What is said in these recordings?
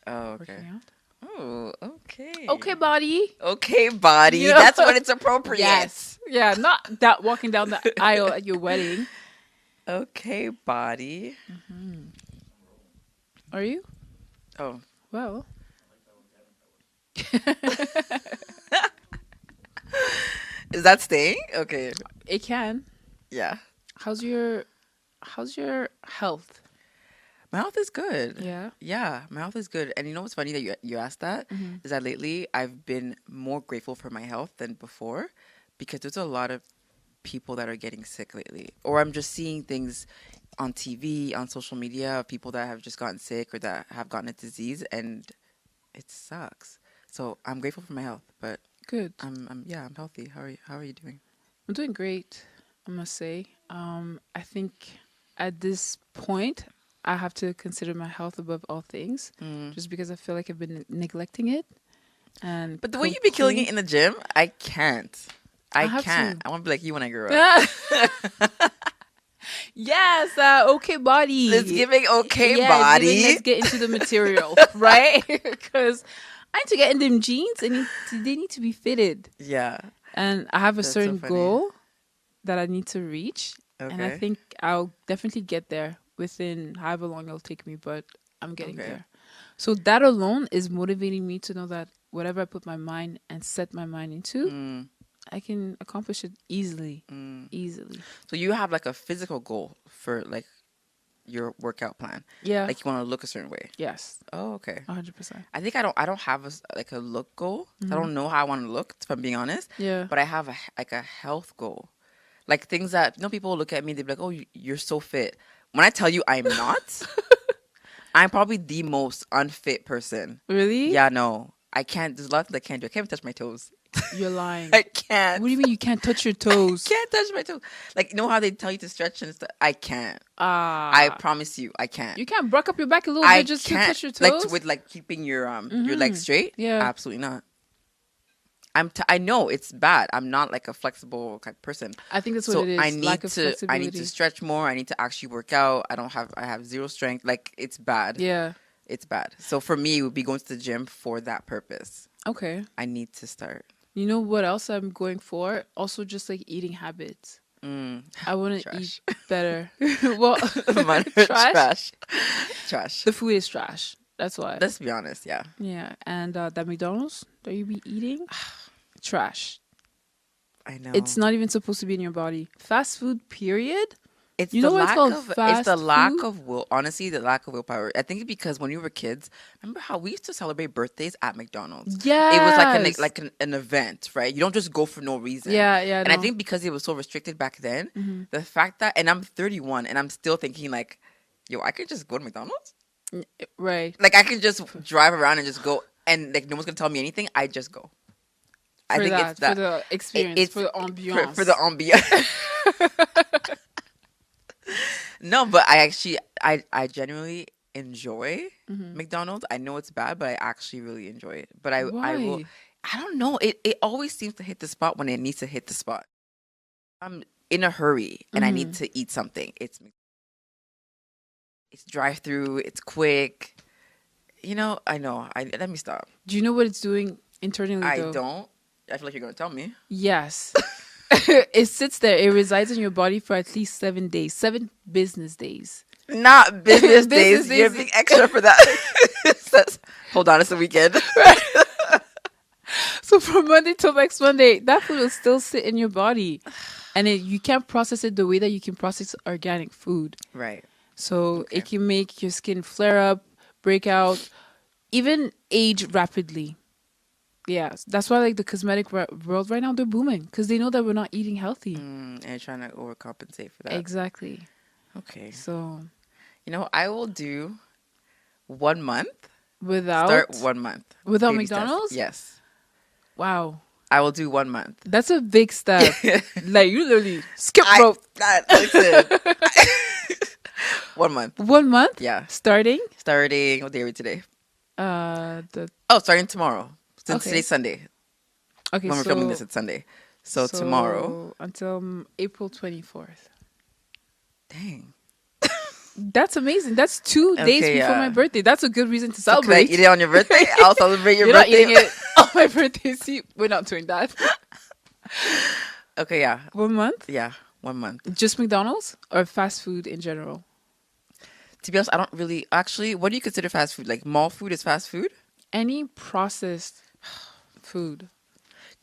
Oh, okay. Working out. Oh, okay. Okay, body. Okay, body. You know? That's when it's appropriate. Yes. Yeah, not that walking down the aisle at your wedding. Okay, body. Are you? Oh, Well, is that staying? Okay. it can. Yeah. How's your health? My health is good. Yeah. Yeah, my health is good. And you know what's funny that you asked that? Mm-hmm. Is that lately I've been more grateful for my health than before because there's a lot of people that are getting sick lately. Or I'm just seeing things on TV, on social media of people that have just gotten sick or that have gotten a disease, and it sucks. So I'm grateful for my health, but Good. I'm healthy. How are you doing? I'm doing great, I must say. I think at this point, I have to consider my health above all things, just because I feel like I've been neglecting it. And But the way you be killing it in the gym, I can't. I have can't. to. I want to be like you when I grow up. Yes, okay, body. It's giving okay Yeah, body. it's giving, let's get into the material, right? Because I need to get in them jeans, and they need to be fitted. Yeah. And I have a That's so certain funny. goal that I need to reach, and I Okay. think I'll definitely get there within however long it'll take me, but I'm getting Okay. there. So that alone is motivating me to know that whatever I put my mind and set my mind into, I can accomplish it easily. Easily. So you have like a physical goal for like your workout plan. Yeah. Like you want to look a certain way. Yes. Oh, okay. 100%. I think I don't have like a look goal. I don't know how I want to look, if I'm being honest. Yeah. But I have like a health goal. Like things that people look at me, they're like, "Oh, you're so fit." When I tell you I'm not, I'm probably the most unfit person. Really? Yeah, no. I can't. There's a lot that I can't do. I can't even touch my toes. You're lying. I can't. What do you mean you can't touch your toes? Can't touch my toes. Like, you know how they tell you to stretch and stuff? I can't. I promise you, I can't. You can't bruck up your back a little I bit just can't. to touch your toes? Like with like keeping your legs straight. Yeah. Absolutely not. I know it's bad. I'm not like a flexible type person. I think that's what So it is. I need Lack of to flexibility. stretch more. I need to actually work out. I have zero strength. Like it's bad. Yeah. It's bad. So for me, it would be going to the gym for that purpose. Okay. I need to start. You know what else I'm going for? Also just like eating habits. I want to eat better. Well, Mine are trash. The food is trash. That's why. Let's be honest, yeah. Yeah. And that McDonald's that you be eating, trash. I know. It's not even supposed to be in your body. Fast food, period. It's You the know what it's lack called? of Fast it's the lack food? of will. Honestly, the lack of willpower. I think it's because when we were kids, remember how we used to celebrate birthdays at McDonald's? Yes. It was like an event, right? You don't just go for no reason. Yeah. And I think because it was so restricted back then, the fact that, and I'm 31 and I'm still thinking like, yo, I could just go to McDonald's. Right. Like I could just drive around and just go, and like no one's gonna tell me anything. I just go. I think it's that for the experience, it's for the ambiance. for the ambiance. No, but I genuinely enjoy McDonald's. I know it's bad, but I actually really enjoy it. But I will. Why? I don't know. It always seems to hit the spot when it needs to hit the spot. I'm in a hurry and I need to eat something. It's drive through. It's quick. You know. I know. Let me stop. Do you know what it's doing internally? I though? don't. I feel like you're gonna tell me. Yes. It sits there. It resides in your body for at least 7 days, 7 business days. Not business days. Business You're days. being extra for that. Hold on, it's the weekend. So from Monday till next Monday, that food will still sit in your body, and you can't process it the way that you can process organic food. Right. So it can make your skin flare up, break out, even age rapidly. Yeah, that's why like the cosmetic world right now, they're booming because they know that we're not eating healthy. And you're trying to overcompensate for that. Exactly. Okay. So You know, I will do 1 month. without Start 1 month. without Baby steps. McDonald's? Yes. Wow. I will do 1 month. That's a big step. Like you literally skip rope. Listen. 1 month. 1 month? Yeah. Starting? Starting, what day are we today? The Starting tomorrow. Since Okay. today's Sunday. okay. When we're so, filming this, it's Sunday. So tomorrow. until April 24th. Dang. That's amazing. That's 2 days Okay, before my yeah. birthday. That's a good reason to So could I celebrate. eat it on your birthday? I'll celebrate your You're not birthday. eating it on my birthday. See, we're not doing that. Okay, yeah. 1 month? Yeah, 1 month. Just McDonald's or fast food in general? To be honest, I don't really actually. What do you consider fast food? Like mall food is fast food? Any processed food.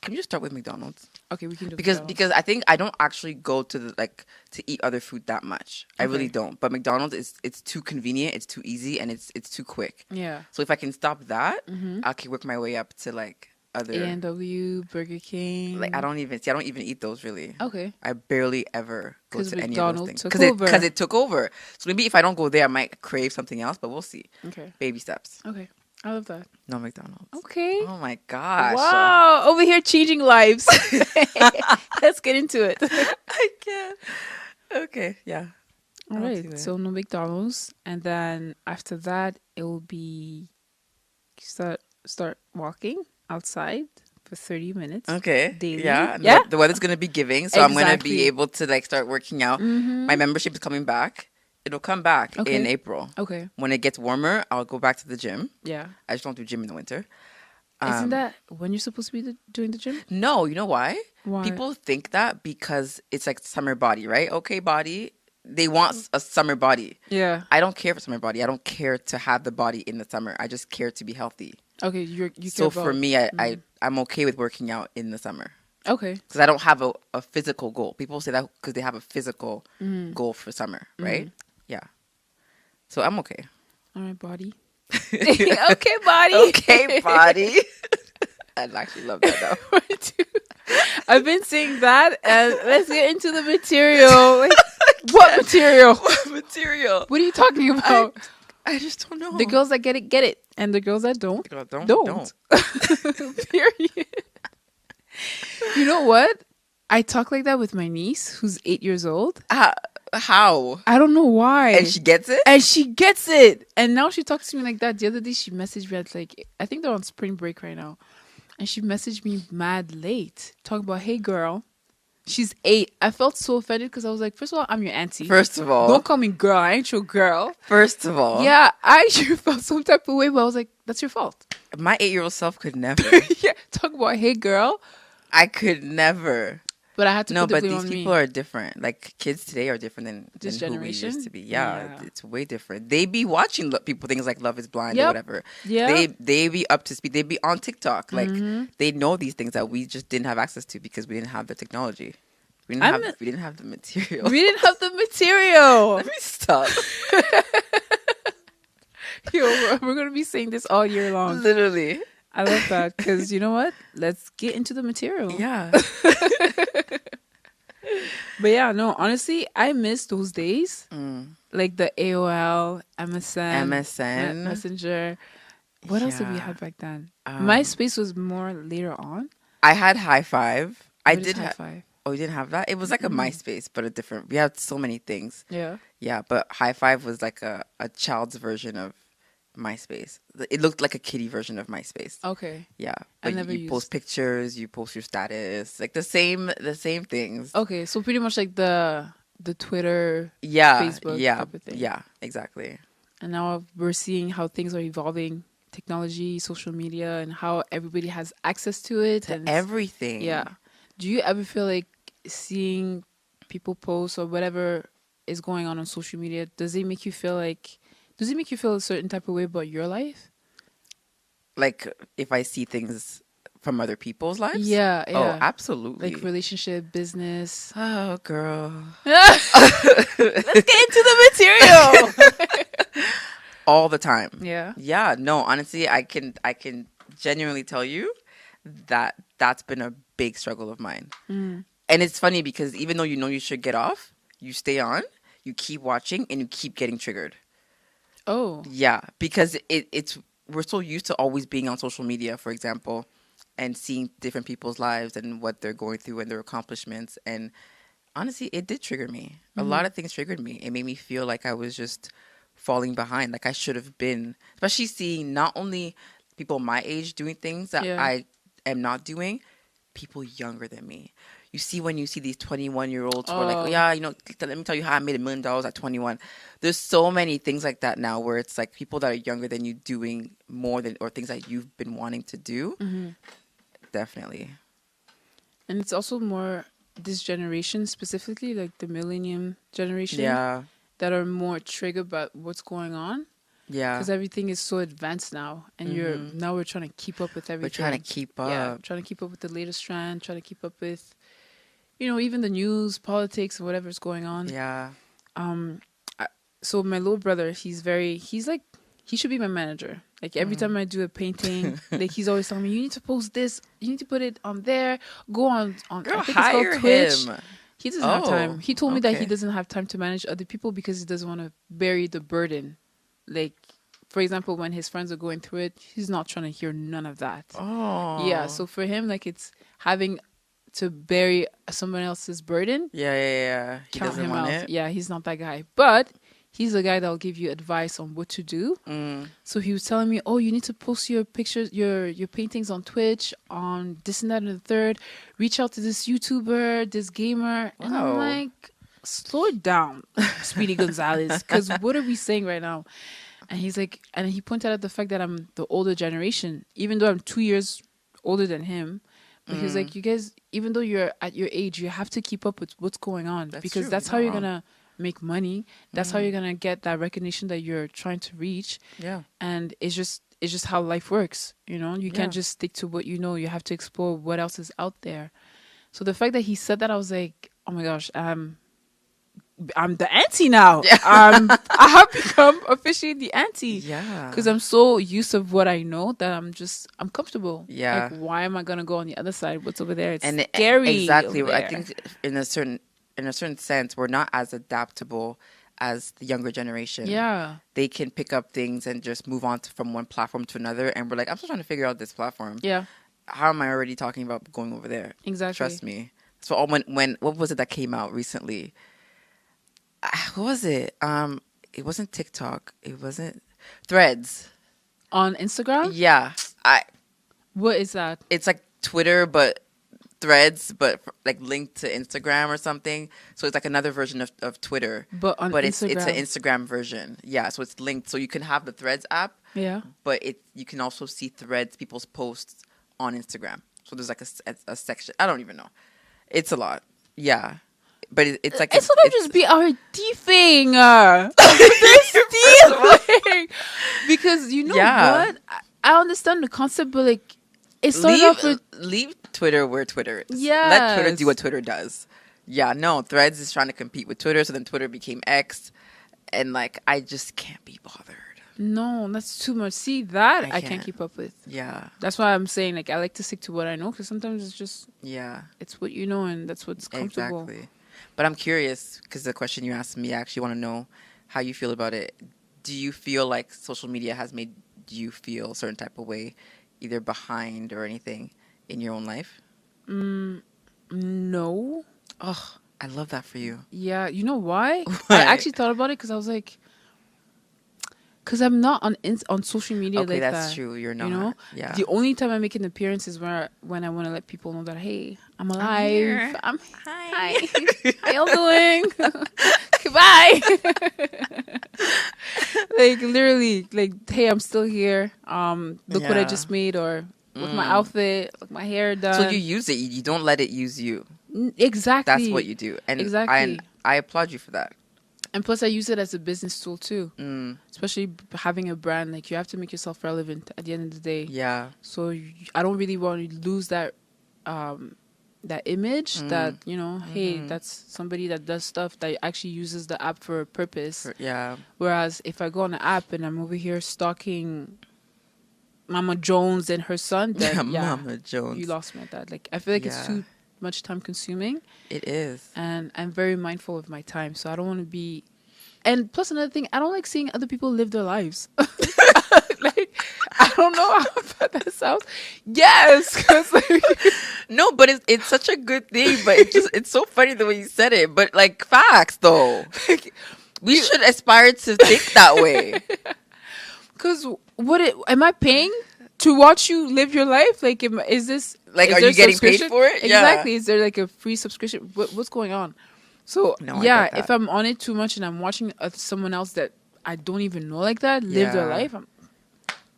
Can we just start with McDonald's? Okay, we can do Because McDonald's. I think I don't actually go to the like to eat other food that much. I really Okay. don't. But McDonald's is it's too convenient, it's too easy, and it's too quick. Yeah. So if I can stop that, Mm-hmm. I can work my way up to like other A&W, Burger King. like I don't even eat those really. Okay. I barely ever go 'Cause to any of those McDonald's things took because over. it took over. So maybe if I don't go there, I might crave something else. But we'll see. Okay. Baby steps. Okay. I love that. No McDonald's. Okay. Oh my gosh. Wow. Over here changing lives. Let's get into it. I can't. Okay. Yeah. All I'll do right. that. So no McDonald's, and then after that, it will be start walking outside for 30 minutes. Okay. Daily. Yeah. And Yeah. The weather's gonna be giving, so I'm gonna Exactly. be able to like start working out. Mm-hmm. My membership is coming back. It'll come back Okay. in April. Okay. When it gets warmer, I'll go back to the gym. Yeah. I just don't do gym in the winter. Isn't that when you're supposed to be doing the gym? No, you know why? Why? People think that because it's like summer body, right? Okay, body. They want a summer body. Yeah. I don't care for summer body. I don't care to have the body in the summer. I just care to be healthy. Okay. You So care for about- me, I'm okay with working out in the summer Okay. because I don't have a physical goal. People say that because they have a physical Mm-hmm. goal for summer, right? Yeah. So I'm okay. All right, body. Okay, body. Okay, body. I'd actually love that though. I've been saying that, and let's get into the material. Like, what material? Material. What are you talking about? I just don't know. The girls that get it, and the girls that don't. Don't. Period. You know what? I talk like that with my niece, who's 8 years old. How? I don't know why. And she gets it? And she gets it. And now she talks to me like that. The other day she messaged me at like, I think they're on spring break right now. And she messaged me mad late. Talking about, hey girl. She's 8. I felt so offended because I was like, first of all, I'm your auntie. First of all. Don't call me girl. I ain't your girl. First of all. Yeah, I actually felt some type of way, but I was like, that's your fault. My 8-year-old self could never. Yeah, talk about, hey girl. I could never. But I had to No, put the but blame these on people me. are different. Like kids today are different than This who we generation? used to be. Yeah, Yeah. it's way different. They be watching people things like Love Is Blind or Yep. whatever. Yeah. They be up to speed. They be on TikTok. Like Mm-hmm. they know these things that we just didn't have access to because we didn't have the technology. We didn't have the material. We didn't have the material. Let me stop. Yo, we're going to be saying this all year long. Literally. I love that because you know what? Let's get into the material. Yeah. But yeah, no, honestly, I miss those days. Mm. Like the AOL, MSN, MSN. Messenger. What else did we Yeah. have back then? Um, MySpace was more later on. I had High Five. I What is did High have. Five. Oh, you didn't have that? It was like a MySpace, but a different. We had so many things. Yeah. Yeah, but High Five was like a child's version of MySpace. It looked like a kiddie version of MySpace. Okay. Yeah, I but never you post used- pictures, you post your status, like the same things. Okay. So pretty much like the Twitter, Yeah, Facebook yeah, type of thing. yeah, exactly. and now we're seeing how things are evolving, technology, social media, and how everybody has access to it. And Everything. yeah. Do you ever feel like seeing people post or whatever is going on social media? Does it make you feel a certain type of way about your life? Like if I see things from other people's lives. Yeah. Oh, Yeah. absolutely. Like relationship, business. Oh, girl. Let's get into the material. All the time. Yeah. Yeah, no, honestly, I can genuinely tell you that that's been a big struggle of mine. Mm. And it's funny because even though you know you should get off, you stay on, you keep watching, and you keep getting triggered. Oh. Yeah, because it's we're so used to always being on social media, for example, and seeing different people's lives and what they're going through and their accomplishments. And honestly, it did trigger me. A lot of things triggered me. It made me feel like I was just falling behind, like I should have been, especially seeing not only people my age doing things that Yeah. I am not doing, people younger than me. you see when you see these 21-year-olds who are like, Oh, yeah, let me tell you how I made $1 million at 21. There's so many things like that now where it's like people that are younger than you doing more than or things that you've been wanting to do. Definitely. and it's also more this generation specifically, like the millennium generation, Yeah. that are more triggered by what's going on. Yeah. Because everything is so advanced now, and we're trying to keep up with everything. We're trying to keep up. Yeah, trying to keep up with the latest trend, trying to keep up with, even the news, politics, whatever's going on. Yeah. So my little brother, he's like, he should be my manager. Like every time I do a painting, like he's always telling me, you need to post this, you need to put it on there, go on Girl, I think it's hire called Twitch. him. He doesn't have time. He told me that he okay. doesn't have time to manage other people because he doesn't want to bury the burden. Like, for example, when his friends are going through it, he's not trying to hear none of that. Oh. Yeah, so for him, like, it's having to bury someone else's burden. Yeah. He Count doesn't him want out. it. Yeah, he's not that guy. But he's the guy that will give you advice on what to do. So he was telling me, oh, you need to post your pictures, your paintings on Twitch, on this and that and the third. Reach out to this YouTuber, this gamer. And I'm Wow. like, slow it down, Speedy Gonzalez. Because what are we saying right now? And he's like, and he pointed out the fact that I'm the older generation, even though I'm 2 years older than him. But he was like, you guys, even though you're at your age, you have to keep up with what's going on. Because true. that's You're how not you're wrong. going to make money. That's how you're going to get that recognition that you're trying to reach. Yeah. And it's just how life works. You Yeah. can't just stick to what you know. You have to explore what else is out there. So the fact that he said that, I was like, oh my gosh, I'm the auntie now. Yeah. I have become officially the auntie. Yeah. Because I'm so used to what I know that I'm comfortable. Yeah. Like, why am I gonna go on the other side? What's over there? It's And scary. exactly. over I there. think in a certain sense, we're not as adaptable as the younger generation. Yeah. They can pick up things and just move on from one platform to another. And we're like, I'm still trying to figure out this platform. Yeah. How am I already talking about going over there? Exactly. Trust me. So when what was it that came out recently? What was it? It wasn't TikTok. It wasn't Threads. On Instagram? Yeah. What is that? It's like Twitter, but Threads, but like linked to Instagram or something. So it's like another version of Twitter. But on it's an Instagram. Instagram version. Yeah, so it's linked. So you can have the Threads app, Yeah. but you can also see Threads, people's posts on Instagram. So there's like a section. I don't even know. It's a lot. Yeah. But it's like It's gonna just be our thieving. Stealing. Because you know Yeah. what? I understand the concept, but like it started off with leave Twitter where Twitter is. Let Yes. Twitter do what Twitter does. Yeah, no, Threads is trying to compete with Twitter, so then Twitter became X, and like I just can't be bothered. no, that's too much. See that I I can't can't. keep up with. Yeah, That's why I'm saying like I like to stick to what I know because sometimes yeah, it's what you know and that's what's comfortable. exactly. But I'm curious because the question you asked me, I actually want to know how you feel about it. Do you feel like social media has made you feel a certain type of way, either behind or anything in your own life? No. Oh, I love that for you. Yeah, you know why? Why? I actually thought about it because I was like, because I'm not on social media Okay, like that. that's true. You're not. You know, Yeah. the only time I make an appearance is when I want to let people know that hey, I'm alive. here. Hi. How y'all doing? Goodbye. Like literally, like hey, I'm still here. Look what I Yeah. just made, or look my outfit, look my hair done. So you use it. You don't let it use you. Exactly. That's what you do. And Exactly. I applaud you for that. And plus, I use it as a business tool too. Mm, Especially having a brand, like you have to make yourself relevant at the end of the day. yeah. So I don't really want to lose that that image that hey, that's somebody that does stuff that actually uses the app for a purpose. Yeah. Whereas if I go on the app and I'm over here stalking Mama Jones and her son, then Mama Jones. you lost me at that. Like I feel like it's Yeah. too much time consuming, It is. and I'm very mindful of my time, so I don't want to be. And plus another thing, I don't like seeing other people live their lives. Like I don't know how bad that sounds. Yes, because like, No, but it's such a good thing. But it's so funny the way you said it. But like facts though, we should aspire to think that way. because am I paying to watch you live your life. Like, is this Like, is are there you getting paid subscription? for it? Yeah. Exactly. Is there like a free subscription? What's going on? So No, I yeah, get if that. I'm on it too much and I'm watching someone else that I don't even know like that live their Yeah. life,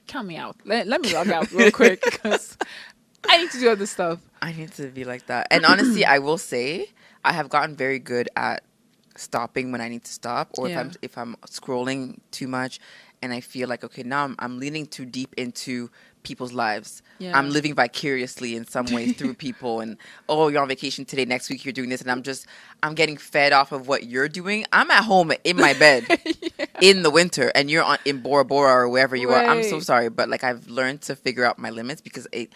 count me out. Let me log out real quick because I need to do other stuff. I need to be like that. And honestly, I will say I have gotten very good at stopping when I need to stop, or Yeah. if I'm scrolling too much and I feel like, okay, now I'm leaning too deep into people's lives. I'm Yeah. living vicariously in some way through people, and oh, you're on vacation today, next week you're doing this, and I'm getting fed off of what you're doing. I'm at home in my bed in the winter, and you're in Bora Bora or wherever you are. I'm so Right. sorry, but like I've learned to figure out my limits because it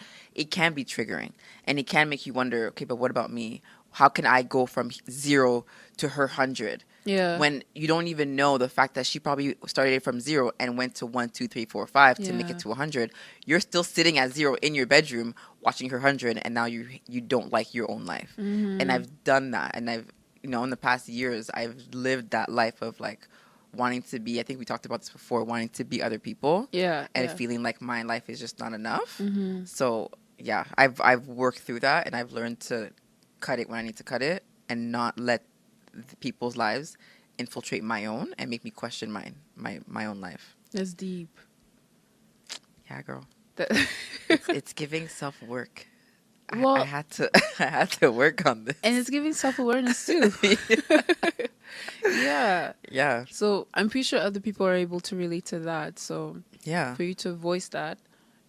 can be triggering, and it can make you wonder, okay, but what about me? How can I go from 0 to her 100 Yeah. when you don't even know the fact that she probably started from 0 and went to 1, 2, 3, 4, 5 to make Yeah. it to 100? You're still sitting at 0 in your bedroom watching her 100, and now you don't like your own life. And Mm-hmm. I've done that, and I've, in the past years, I've lived that life of like wanting to be, I think we talked about this before, wanting to be other people Yeah. and Yeah. feeling like my life is just not enough. Mm-hmm. So yeah, I've worked through that, and I've learned to cut it when I need to cut it and not let the people's lives infiltrate my own and make me question my own life. That's deep. Yeah, girl. That It's giving self work. I well, had to I had to work on this. and it's giving self awareness too. Yeah. Yeah. So I'm pretty sure other people are able to relate to that. So Yeah. for you to voice that,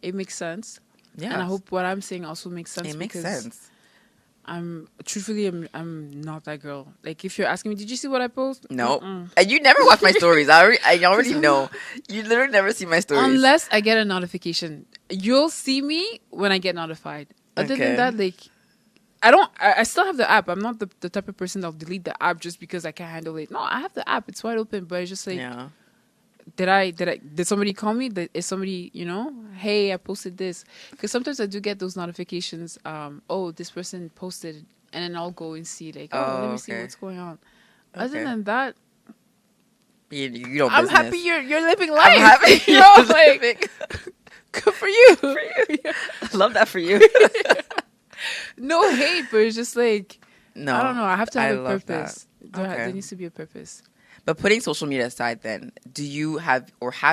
it makes sense. Yeah. And I hope what I'm saying also makes sense it makes because sense. I'm not that girl. Like if you're asking me, did you see what I post? No. Mm-mm. And you never watch my stories. I already know. You literally never see my stories. Unless I get a notification. You'll see me when I get notified. Other than Okay. that, like I still have the app. I'm not the type of person that'll delete the app just because I can't handle it. No, I have the app. It's wide open, but it's just like Yeah. did somebody call me? Is somebody, hey, I posted this? Because sometimes I do get those notifications. Oh, this person posted, and then I'll go and see like, oh, let Oh, me see okay. what's going on. Other Okay. than that, You don't I'm business. happy you're living life. I'm happy. You know, like good for you. I love that for you. No hate, but it's just like No. I don't know. I have to I have a love purpose. that. Okay. There needs to be a purpose. But putting social media aside then, do you have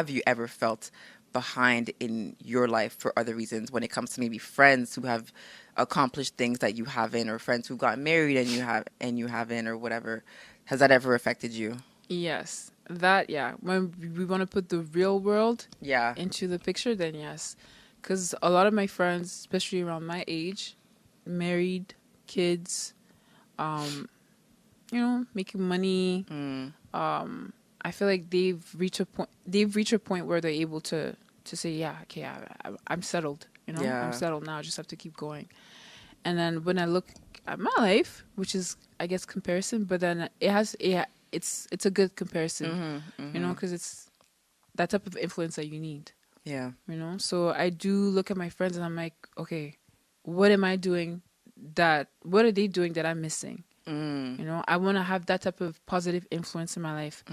you ever felt behind in your life for other reasons when it comes to maybe friends who have accomplished things that you haven't, or friends who got married and you haven't, or whatever? Has that ever affected you? Yes, that yeah. When we want to put the real world Yeah. into the picture, then yes, because a lot of my friends, especially around my age, married, kids, making money. Mm. I feel like they've reached a point. They've reached a point where they're able to say, yeah, okay, I'm settled. Yeah. I'm settled now. I just have to keep going. And then when I look at my life, which is I guess comparison, but then it's a good comparison, because it's that type of influence that you need. Yeah. So I do look at my friends and I'm like, okay, what am I doing what are they doing that I'm missing? I want to have that type of positive influence in my life,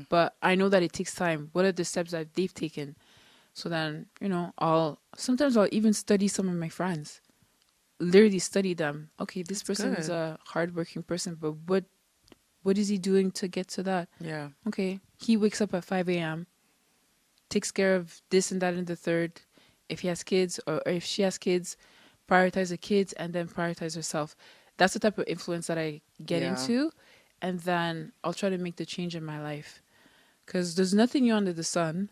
but I know that it takes time. What are the steps that they've taken? So then, I'll even study some of my friends, literally study them. Okay, this person is good. a hardworking person, but what is he doing to get to that? Yeah. Okay, he wakes up at 5 a.m., takes care of this and that and the third. If he has kids or if she has kids, prioritize the kids and then prioritize herself. That's the type of influence that I get Yeah. into. And then I'll try to make the change in my life. Because there's nothing new under the sun.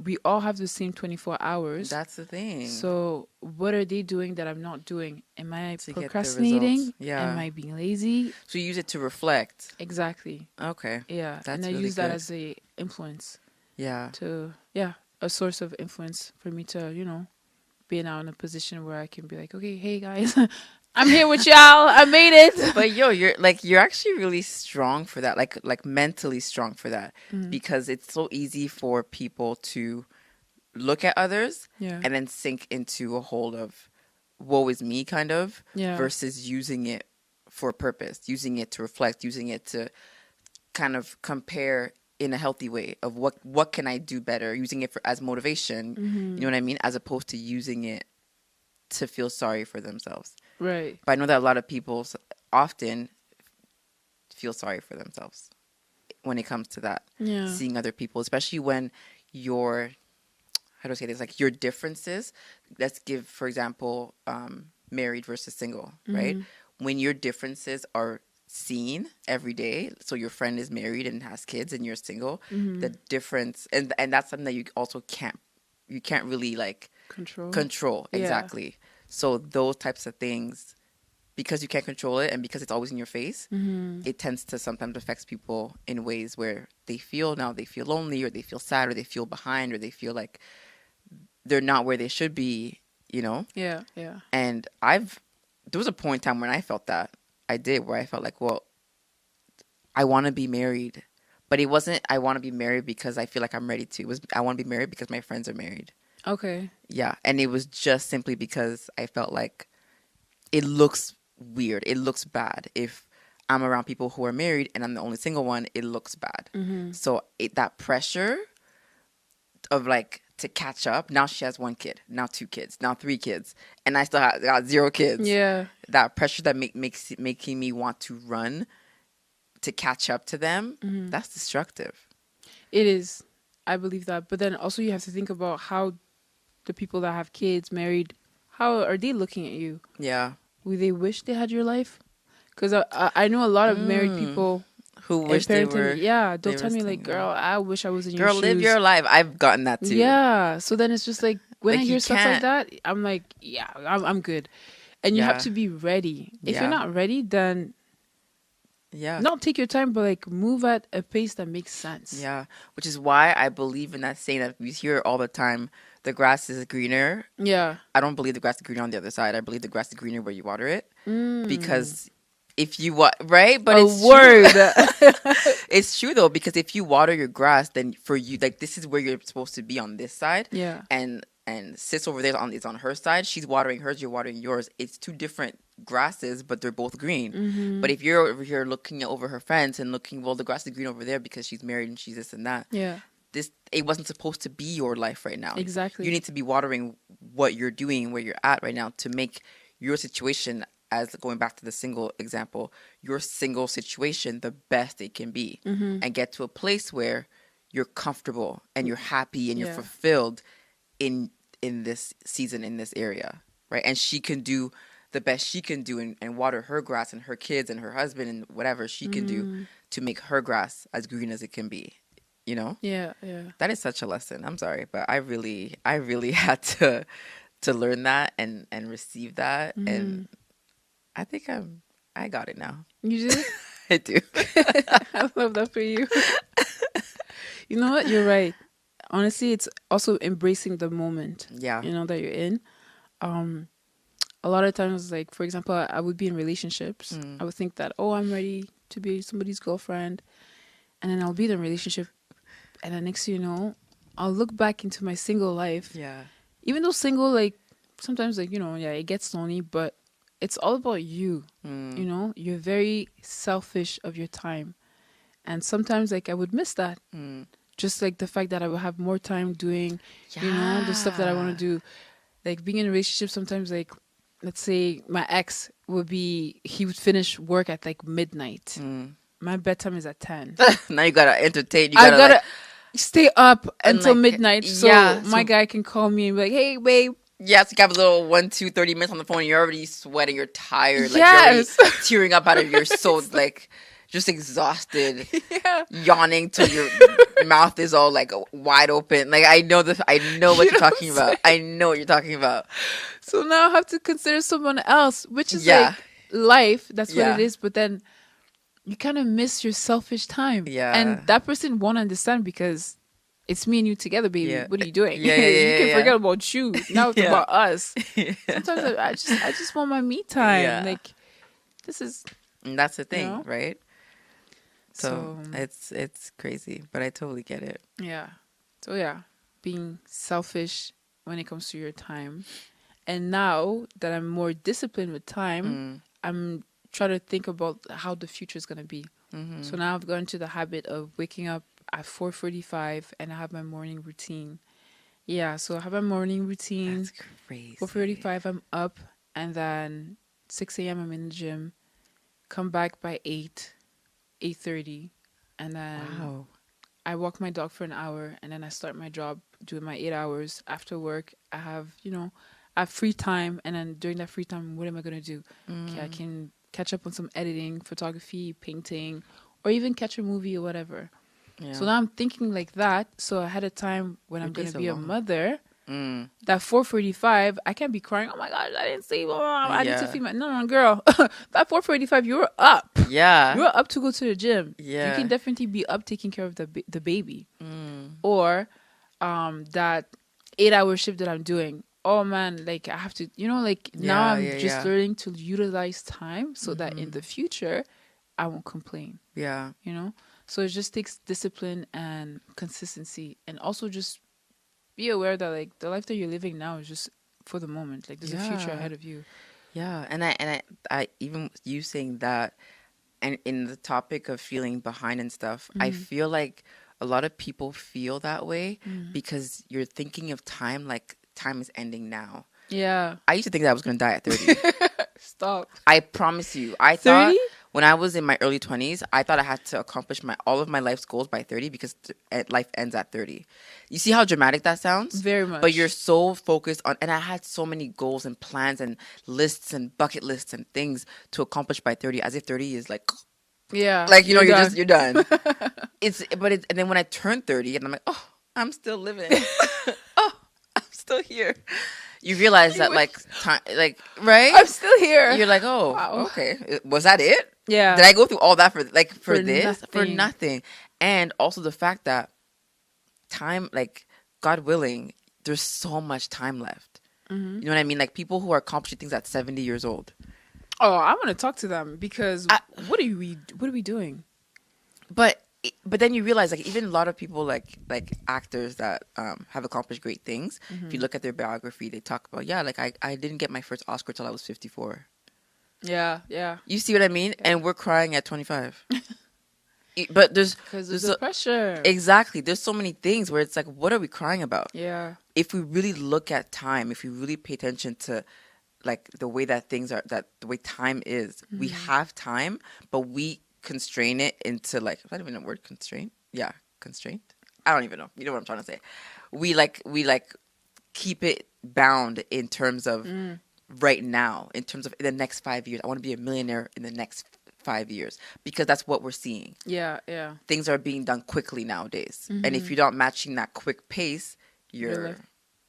We all have the same 24 hours. That's the thing. So what are they doing that I'm not doing? Am I To get the procrastinating? results. Yeah. Am I being lazy? So you use it to reflect. Exactly. Okay. Yeah. That's and I really use that good. as a influence Yeah. a source of influence for me to, be now in a position where I can be like, okay, hey guys, I'm here with y'all. I made it. But you're actually really strong for that. Like mentally strong for that. Because it's so easy for people to look at others Yeah. and then sink into a hold of woe is me kind of, Yeah. versus using it for a purpose, using it to reflect, using it to kind of compare in a healthy way of what can I do better, using it as motivation. You know what I mean? As opposed to using it to feel sorry for themselves. Right. But I know that a lot of people often feel sorry for themselves when it comes to that. Yeah. Seeing other people, especially when your, how do I say this, like your differences. Let's give, for example, married versus single, right? When your differences are seen every day, so your friend is married and has kids and you're single, the difference, and that's something that you can't really like control. Yeah. Exactly. So those types of things, because you can't control it and because it's always in your face, it tends to sometimes affect people in ways where they feel lonely, or they feel sad, or they feel behind, or they feel like they're not where they should be, you know? Yeah. Yeah. And there was a point in time when I felt that. I did, where I felt like, well, I want to be married. But it wasn't, I want to be married because I feel like I'm ready to. It was, I want to be married because my friends are married. Okay. Yeah. And it was just simply because I felt like it looks weird. It looks bad. If I'm around people who are married and I'm the only single one, it looks bad. So that pressure of like to catch up. Now she has 1 kid, now 2 kids, now 3 kids, and I still got 0 kids. Yeah. That pressure that making me want to run to catch up to them, that's destructive. It is. I believe that. But then also you have to think about how the people that have kids, married, how are they looking at you? Yeah. Would they wish they had your life? Because I know a lot of married people who wish they were. Yeah, they'll they tell were me like, single. girl, I wish I was in your Girl, shoes. live your life. I've gotten that too. Yeah. So then it's just like when Like, I you hear stuff like can't- that, I'm like, yeah, I'm good. And you have Yeah. to be ready. If Yeah. you're not ready, then Yeah. not take your time, but like move at a pace that makes sense. Yeah. Which is why I believe in that saying that we hear all the time, the grass is greener. Yeah. I don't believe the grass is greener on the other side. I believe the grass is greener where you water it. Mm. Because if you right, but A it's word. true. It's true though, because if you water your grass, then for you, like, this is where you're supposed to be on this side. Yeah. And sis over there is on her side. She's watering hers. You're watering yours. It's 2 different grasses, but they're both green. But if you're over here looking over her fence and looking, well, the grass is green over there because she's married and she's this and that. Yeah. It wasn't supposed to be your life right now. Exactly. You need to be watering what you're doing, where you're at right now, to make your situation, as going back to the single example, your single situation the best it can be, and get to a place where you're comfortable and you're happy and you're fulfilled in this season, in this area, right? And she can do the best she can do and water her grass and her kids and her husband and whatever she can do to make her grass as green as it can be, you know? Yeah. Yeah. That is such a lesson. I'm sorry, but I really had to learn that and receive that, and I think I got it now. You do? I do. I love that for you. You know what? You're right. Honestly, it's also embracing the moment. Yeah. You know, that you're in. A lot of times, like, for example, I would be in relationships. I would think that, oh, I'm ready to be somebody's girlfriend. And then I'll be in a relationship. And then next thing you know, I'll look back into my single life. Yeah. Even though single, like, sometimes, like, you know, yeah, it gets lonely, but it's all about you. You know, you're very selfish of your time. And sometimes, like, I would miss that. Just like the fact that I would have more time doing, you know, the stuff that I want to do. Like, being in a relationship, sometimes, like, let's say my ex he would finish work at like midnight. My bedtime is at 10. Now you gotta entertain. I gotta like, stay up and, until like, midnight, so yeah, my guy can call me and be like, "Hey, babe." yeah, so you have a little 30 minutes on the phone. You're already sweating. You're tired. Like, Yes. you're already tearing up out of your soul. Like, just exhausted. Yeah. Yawning till your mouth is all like wide open. Like, I know what you're talking about. I know what you're talking about. So now I have to consider someone else, which is Yeah. like life. That's Yeah. what it is. But then you kind of miss your selfish time. Yeah. And that person won't understand because it's me and you together, baby. Yeah. What are you doing? Yeah, You can yeah. forget about you. Now it's Yeah. about us. Sometimes I just want my me time. Yeah. Like, this is, And that's the thing, know? right? So So- it's crazy, but I totally get it. yeah. So yeah, being selfish when it comes to your time. And now that I'm more disciplined with time, I'm trying to think about how the future is going to be. So now I've gotten to the habit of waking up at 4:45, and I have my morning routine. Yeah, so I have my morning routine. That's crazy. 4:45, I'm up, and then 6 a.m. I'm in the gym. Come back by 8:30, and then Wow. I walk my dog for an hour, and then I start my job, doing my 8 hours. After work, I have free time, and then during that free time, what am I gonna do? Okay, I can catch up on some editing, photography, painting, or even catch a movie or whatever. So Yeah. now I'm thinking like that. So ahead of time, when Your I'm gonna days are be a long. mother, Mm. that 4:45, I can't be crying. Oh my gosh, I didn't sleep. Oh, I need to Yeah. feed my. No, no, girl. That 4:45, you were up. Yeah. You're up to go to the gym. You Yeah. can definitely be up taking care of the baby, Mm. or that 8 hour shift that I'm doing. Oh man, like I have to, like now Yeah. I'm Yeah. just Yeah. learning to utilize time so that in the future I won't complain. Yeah. So it just takes discipline and consistency, and also just be aware that like the life that you're living now is just for the moment. Like there's a future Yeah. ahead of you. Yeah. And I even you saying that, and in the topic of feeling behind and stuff, I feel like a lot of people feel that way because you're thinking of time like time is ending now. Yeah. I used to think that I was going to die at 30. Stop. I promise you. I 30? thought when I was in my early 20s, I thought I had to accomplish all of my life's goals by 30 because life ends at 30. You see how dramatic that sounds? Very much. But you're so focused on, and I had so many goals and plans and lists and bucket lists and things to accomplish by 30, as if 30 is like, Yeah. you're done. And then when I turned 30 and I'm like, oh, I'm still living. Oh, I'm still here. You realize that like time, like, right? I'm still here. You're like, oh, Wow. okay. Was that it? Yeah. Did I go through all that for this? nothing. For nothing. And also the fact that time, like, God willing, there's so much time left. You know what I mean? Like people who are accomplishing things at 70 years old. Oh, I want to talk to them because what are we doing? But then you realize, like, even a lot of people like actors that have accomplished great things, if you look at their biography, they talk about, like I didn't get my first Oscar till I was 54. Yeah, yeah. You see what I mean? And we're crying at 25. But Because there's the pressure. Exactly. There's so many things where it's like, what are we crying about? Yeah. If we really look at time, if we really pay attention to like the way that things are, that the way time is, we have time, but we constrain it into like, I don't even know the word constraint. Yeah, constraint. I don't even know. You know what I'm trying to say. We keep it bound in terms of right now, in terms of in the next 5 years. I want to be a millionaire in the next 5 years because that's what we're seeing. Yeah, yeah. Things are being done quickly nowadays, and if you're not matching that quick pace, you're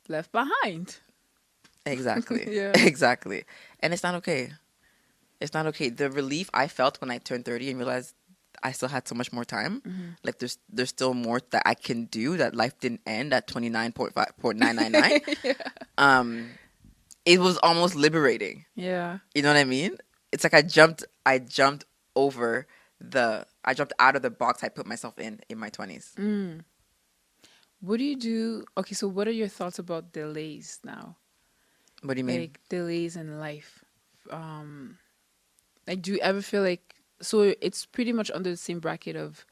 left behind. Exactly. Yeah. Exactly. And it's not okay. It's not okay. The relief I felt when I turned 30 and realized I still had so much more time. Like there's still more that I can do, that life didn't end at 29.999. Yeah. It was almost liberating. Yeah. You know what I mean? It's like I jumped over I jumped out of the box I put myself in my 20s. What do you do? Okay, so what are your thoughts about delays now? What do you mean? Like delays in life. Like, do you ever feel like, so it's pretty much under the same bracket of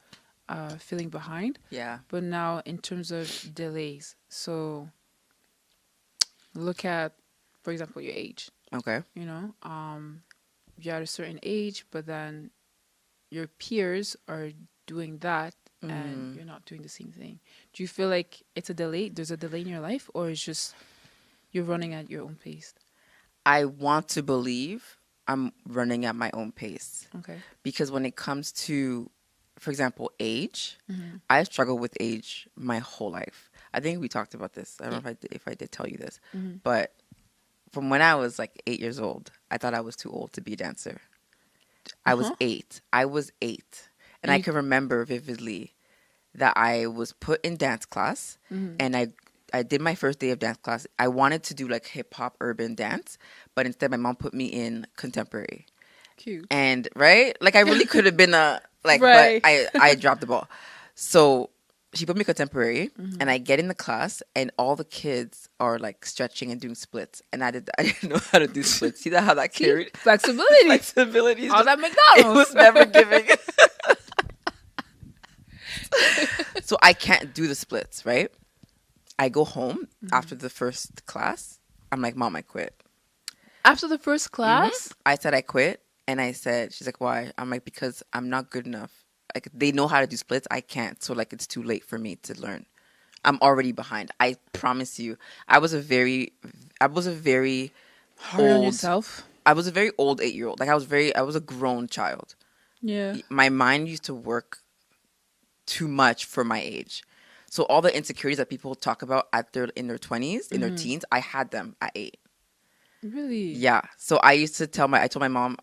feeling behind? Yeah. But now in terms of delays, so look at, for example, your age. Okay. You're at a certain age, but then your peers are doing that and you're not doing the same thing. Do you feel like it's a delay? There's a delay in your life, or it's just you're running at your own pace? I want to believe I'm running at my own pace. Okay. Because when it comes to, for example, age, I struggled with age my whole life. I think we talked about this. I don't know if I did tell you this, but from when I was like 8 years old, I thought I was too old to be a dancer. I was 8. And I can remember vividly that I was put in dance class, and I did my first day of dance class. I wanted to do like hip hop urban dance, but instead my mom put me in contemporary. Cute. And right? Like I really could have been Right. but I dropped the ball. So she put me contemporary, and I get in the class, and all the kids are like stretching and doing splits, and I didn't know how to do splits. See how that carried? Flexibility. Flexibility. All that McDonald's. It was never giving. So I can't do the splits, right? I go home after the first class. I'm like, Mom, I quit. After the first class? I said I quit, and I said, she's like, why? I'm like, because I'm not good enough. Like they know how to do splits, I can't. So like it's too late for me to learn. I'm already behind. I promise you. I was a very, I was a very Hard on old. yourself. I was a very old 8-year-old. Like I was a grown child. Yeah. My mind used to work too much for my age. So all the insecurities that people talk about in their 20s, in their teens, I had them at 8. Really? Yeah. So I told my mom,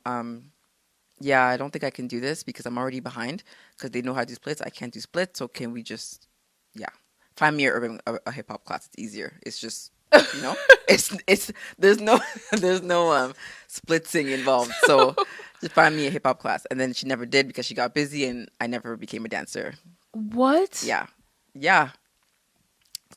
yeah, I don't think I can do this because I'm already behind because they know how to do splits. I can't do splits. So can we just, yeah, find me a hip hop class. It's easier. It's just, you know, it's there's no there's no splitsing involved. So just find me a hip hop class. And then she never did because she got busy and I never became a dancer. What? Yeah. Yeah.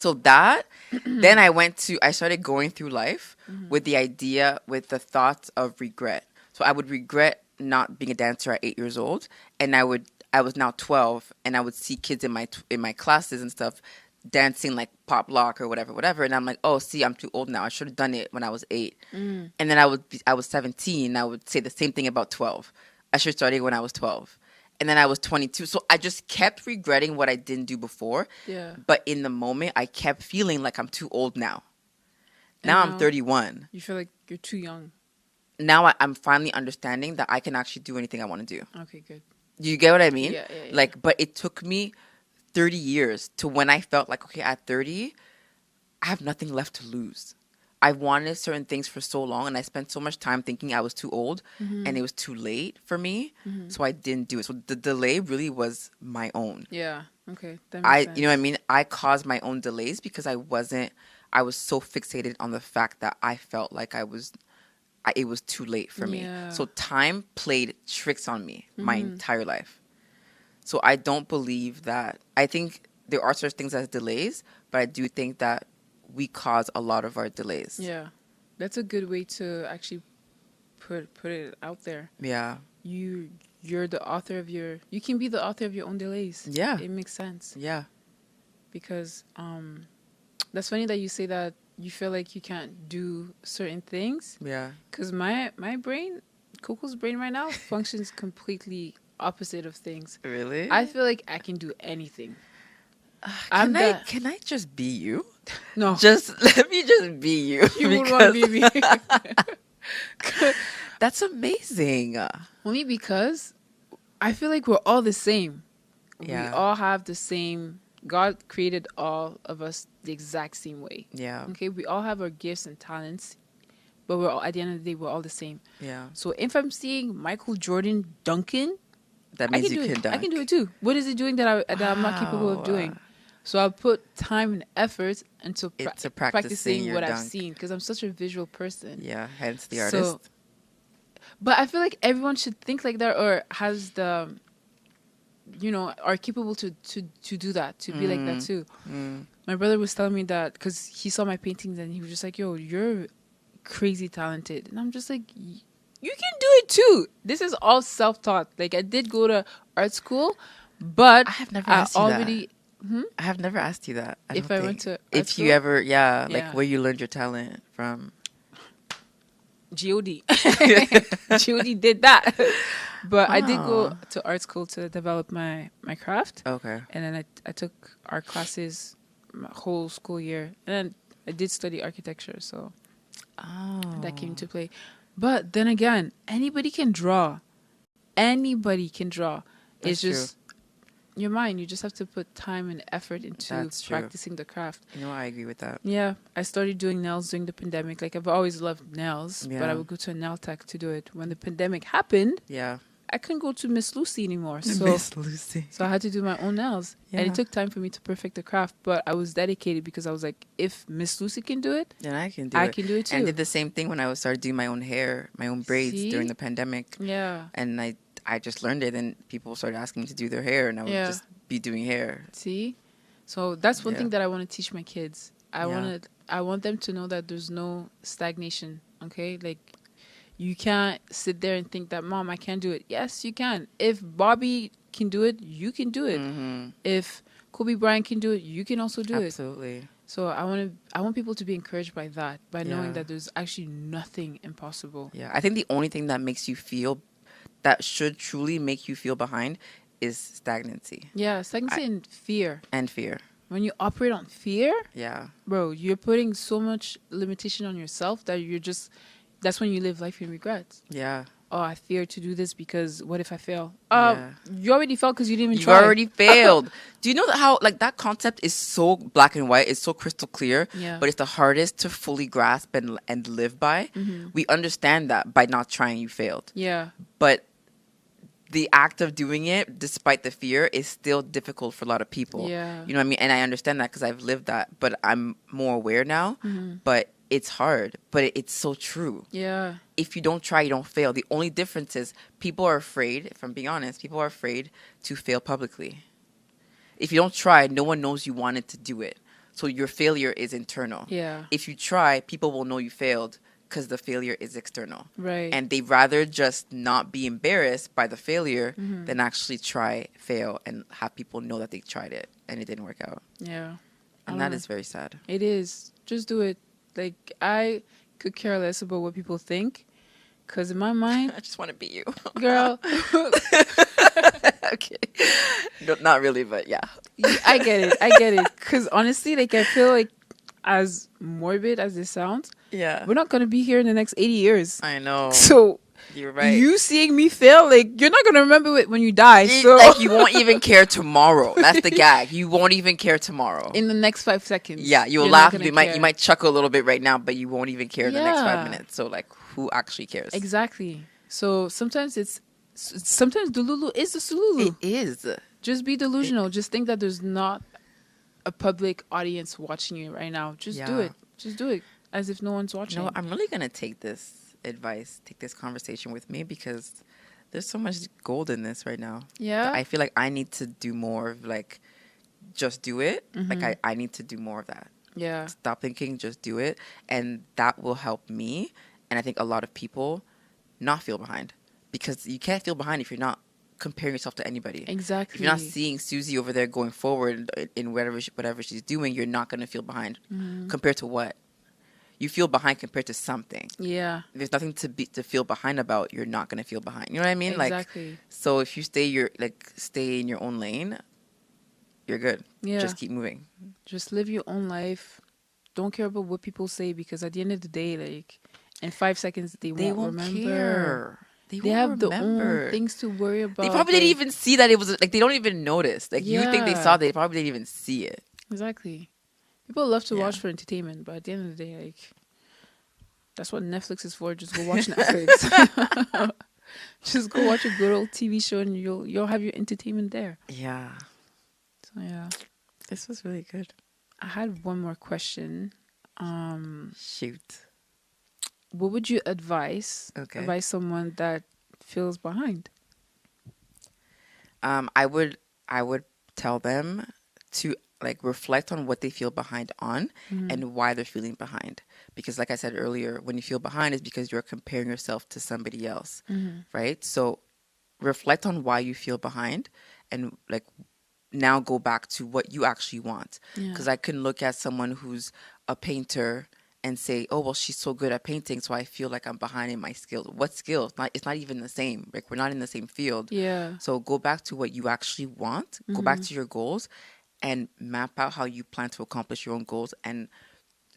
So that, then I started going through life with with the thoughts of regret. So I would regret not being a dancer at 8 years old. And I was now 12 and I would see kids in my classes and stuff dancing like pop lock or whatever. And I'm like, oh, see, I'm too old now. I should have done it when I was 8. And then I was 17. I would say the same thing about 12. I should have started when I was 12. And then I was 22. So I just kept regretting what I didn't do before. Yeah. But in the moment, I kept feeling like I'm too old now. And Now I'm 31. You feel like you're too young. Now I'm finally understanding that I can actually do anything I want to do. Okay, good. Do you get what I mean? Yeah. Like, but it took me 30 years to when I felt like, okay, at 30, I have nothing left to lose. I wanted certain things for so long and I spent so much time thinking I was too old and it was too late for me. So I didn't do it. So the delay really was my own. Yeah. Okay. That makes sense. You know what I mean? I caused my own delays because I was so fixated on the fact that I felt like it was too late for me. Yeah. So time played tricks on me my entire life. So I don't believe that. I think there are such things as delays, but I do think that we cause a lot of our delays. Yeah. That's a good way to actually put it out there. Yeah. You're the author of you can be the author of your own delays. Yeah. It makes sense. Yeah. Because that's funny that you say that you feel like you can't do certain things. Yeah. Because my brain, Coco's brain right now, functions completely opposite of things. Really? I feel like I can do anything. Can I just be you? No. Just let me just be you. You would want to be me. That's amazing. Only because I feel like we're all the same. Yeah. We all have the same. God created all of us the exact same way. Yeah. Okay, we all have our gifts and talents, but we're all, at the end of the day, we're all the same. Yeah. So if I'm seeing Michael Jordan dunking, That means you can dunk. I can do it too. What is it doing that I'm not capable of doing? So I'll put time and effort into practicing what I've seen because I'm such a visual person. Yeah, hence the artist. But I feel like everyone should think like that or has the, are capable to do that, to be like that too. My brother was telling me that because he saw my paintings and he was just like, yo, you're crazy talented. And I'm just like, you can do it too. This is all self-taught. Like I did go to art school, but I have never asked you that. Hmm? I have never asked you that. I went to art if school? you ever, like where you learned your talent from. God. God did that. But I did go to art school to develop my craft. Okay. And then I took art classes my whole school year. And then I did study architecture, so that came into play. But then again, anybody can draw. Anybody can draw. That's it's just your mind. You just have to put time and effort into practicing the craft. I agree with that. Yeah, I started doing nails during the pandemic. Like I've always loved nails, Yeah. but I would go to a nail tech to do it. When the pandemic happened, Yeah. I couldn't go to Miss Lucy anymore. So, Miss Lucy. So I had to do my own nails. Yeah. And it took time for me to perfect the craft, but I was dedicated because I was like, if Miss Lucy can do it, then I can do I can do it too. And did the same thing when I started doing my own hair, my own braids during the pandemic. Yeah. And I just learned it, and people started asking me to do their hair, and I would just be doing hair. See? So that's one thing that I want to teach my kids. I want them to know that there's no stagnation, okay? Like, you can't sit there and think that, Mom, I can't do it. Yes, you can. If Bobby can do it, you can do it. Mm-hmm. If Kobe Bryant can do it, you can also do it. Absolutely. So I want people to be encouraged by that, by knowing Yeah. that there's actually nothing impossible. Yeah. I think the only thing that makes you feel that should truly make you feel behind is stagnancy Yeah, stagnancy and fear. and fear. When you operate on fear, Yeah. bro, you're putting so much limitation on yourself that that's when you live life in regrets. Yeah. Oh, I fear to do this because what if I fail? Yeah. You already failed because you didn't even You try. already failed. Do you know how like that concept is so black and white? It's so crystal clear, Yeah. but it's the hardest to fully grasp and live by. We understand that by not trying, you failed. Yeah. But the act of doing it, despite the fear, is still difficult for a lot of people. Yeah. You know what I mean? And I understand that because I've lived that, but I'm more aware now. But it's hard, but it's so true. Yeah. If you don't try, you don't fail. The only difference is people are afraid, if I'm being honest, people are afraid to fail publicly. If you don't try, no one knows you wanted to do it. So your failure is internal. Yeah. If you try, people will know you failed because the failure is external. Right. And they'd rather just not be embarrassed by the failure than actually try, fail, and have people know that they tried it and it didn't work out. Yeah. And that is very sad. It is. Just do it. Like, I could care less about what people think. Because in my mind, I just want to beat you. girl, Okay. No, not really, but yeah. I get it. Because honestly, like, I feel like as morbid as this sounds, Yeah. we're not going to be here in the next 80 years. I know. So, You're right. you seeing me fail, like, you're not going to remember it when you die. So, Like, you won't even care tomorrow. That's the gag. You won't even care tomorrow. in the next 5 seconds. Yeah, you'll you're laugh. not You gonna care. might chuckle a little bit right now, but you won't even care in the next 5 Yeah. minutes. So, like, who actually cares? Exactly. So, sometimes Delulu is the Sululu. It is. Just be delusional. Just think that there's not a public audience watching you right now. Just do Yeah. it. Just do it as if no one's You watching. know what? I'm really going to take this advice, take this conversation with me because there's so much gold in this right now. Yeah. I feel like I need to do more of, like, just do it. Mm-hmm. Like, I need to do more of that. Yeah. Stop thinking, just do it. And that will help me. And I think a lot of people not feel behind because you can't feel behind if you're not comparing yourself to anybody. Exactly. If you're not seeing Susie over there going forward in whatever she's doing, you're not going to feel behind. Compared to what? You feel behind compared to something. Yeah. If there's nothing to feel behind about, you're not going to feel behind. You know what I mean? Exactly. Like, so if you stay in your own lane, you're good. Yeah. Just keep moving. Just live your own life. Don't care about what people say because at the end of the day, like, in 5 seconds, they won't remember. care. They They won't have their remember. own things to worry about. They probably didn't even see that it was like they don't even notice. Like you think they Yeah. saw, they probably didn't even see it. Exactly. People love to Yeah. watch for entertainment, but at the end of the day, like, that's what Netflix is for. Just go watch Netflix. Just go watch a good old TV show, and you'll have your entertainment there. Yeah, So yeah, this was really good. I had one more question. Shoot. What would you advise someone that feels behind? I would tell them to like reflect on what they feel behind on and why they're feeling behind. Because like I said earlier, when you feel behind is because you're comparing yourself to somebody else, right? So reflect on why you feel behind and like now go back to what you actually want. Because I can look at someone who's a painter and say, oh, well, she's so good at painting, so I feel like I'm behind in my skills. What skills? It's not even the same. Like, we're not in the same field. Yeah. So go back to what you actually want. Go back to your goals and map out how you plan to accomplish your own goals and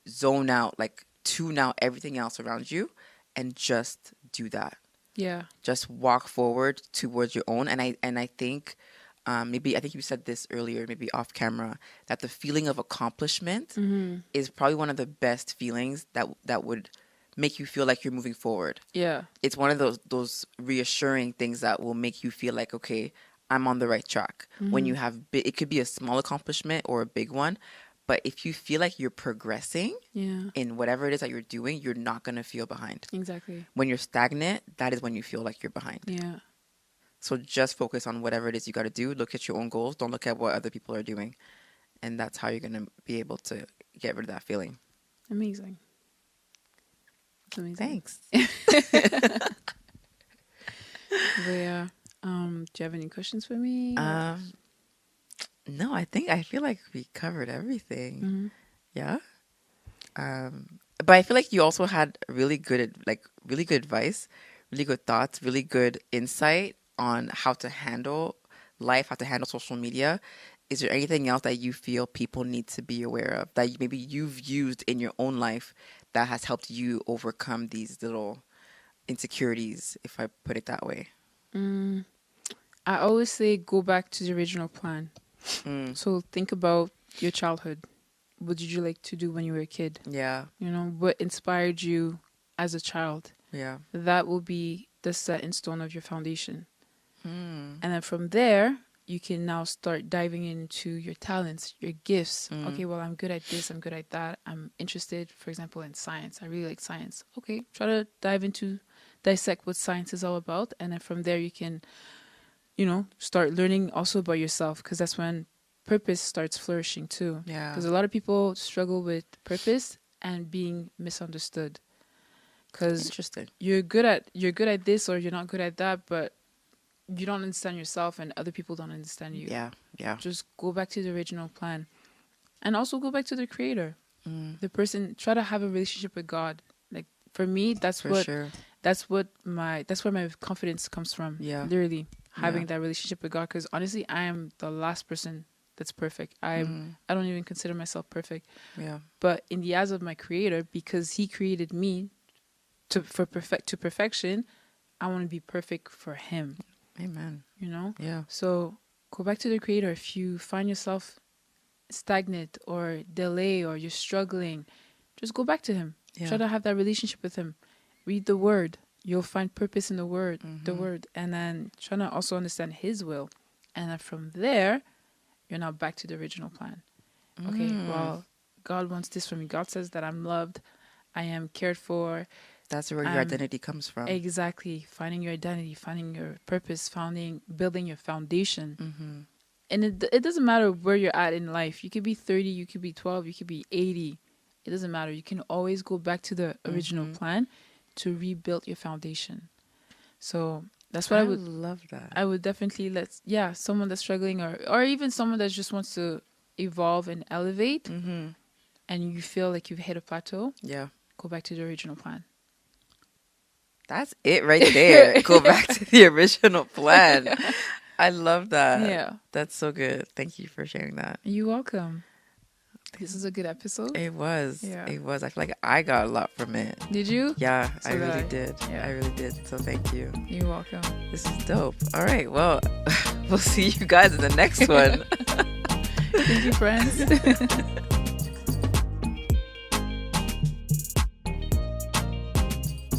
zone out, like, tune out everything else around you and just do that. Yeah. Just walk forward towards your own. And I think... I think you said this earlier, maybe off camera, that the feeling of accomplishment is probably one of the best feelings that would make you feel like you're moving forward. Yeah. It's one of those reassuring things that will make you feel like, okay, I'm on the right track. When you have, it could be a small accomplishment or a big one, but if you feel like you're progressing in whatever it is that you're doing, you're not going to feel behind. Exactly. When you're stagnant, that is when you feel like you're behind. Yeah. So just focus on whatever it is you got to do. Look at your own goals. Don't look at what other people are doing. And that's how you're going to be able to get rid of that feeling. Amazing. That's amazing. Thanks. But yeah. Do you have any questions for me? No, I feel like we covered everything. Mm-hmm. Yeah. But I feel like you also had really good advice, really good thoughts, really good insight on how to handle life, how to handle social media. Is there anything else that you feel people need to be aware of that maybe you've used in your own life that has helped you overcome these little insecurities, if I put it that way? Mm, I always say go back to the original plan. Mm, So think about your childhood. What did you like to do when you were a kid? yeah, You know, what inspired you as a child? yeah. That will be the set in stone of your foundation. Mm, And then from there, you can now start diving into your talents, your gifts. mm, Okay, well, I'm good at this, I'm good at that. I'm interested, for example, in science. I really like science. Okay, try to dive into, dissect what science is all about. And then from there, you can, start learning also about yourself, because that's when purpose starts flourishing too. yeah. Because a lot of people struggle with purpose and being misunderstood. Because Interesting. you're good at this or you're not good at that, but you don't understand yourself and other people don't understand you. Yeah, yeah. Just go back to the original plan, and also go back to the creator, Mm, the person. Try to have a relationship with God. Like for me, that's for what sure. that's where my confidence comes from. Yeah, Literally yeah. having that relationship with God, because honestly, I am the last person that's perfect. Mm, I don't even consider myself perfect, yeah. but in the eyes of my creator, because he created me to perfection, I want to be perfect for him. Amen. You know, Yeah. so go back to the creator. If you find yourself stagnant or delay or you're struggling, just go back to him. Try Yeah. to have that relationship with him. Read the word. You'll find purpose in the Mm-hmm. word, and then try to also understand his will. And then from there, you're now back to the original plan. Okay, Mm. well, God wants this from me. God says that I'm loved, I am cared for. That's where your I'm identity comes from. exactly finding your identity, finding your purpose, building your foundation. Mm-hmm. And it doesn't matter where you're at in life. You could be 30, you could be 12, you could be 80. It doesn't matter. You can always go back to the original Mm-hmm. plan to rebuild your foundation. So that's what I love that. I would definitely someone that's struggling, or even someone that just wants to evolve and elevate, Mm-hmm. and you feel like you've hit a plateau, Yeah. go back to the original plan. That's it right there. Go back to the original plan. I love that. Yeah. That's so good. Thank you for sharing that. You're welcome. This is a good episode. It was. Yeah. It was. I feel like I got a lot from it. Did you? Yeah, So I did really I. did. Yeah. I really did. So thank you. You're welcome. This is dope. All right. Well, we'll see you guys in the next one. Thank you, friends.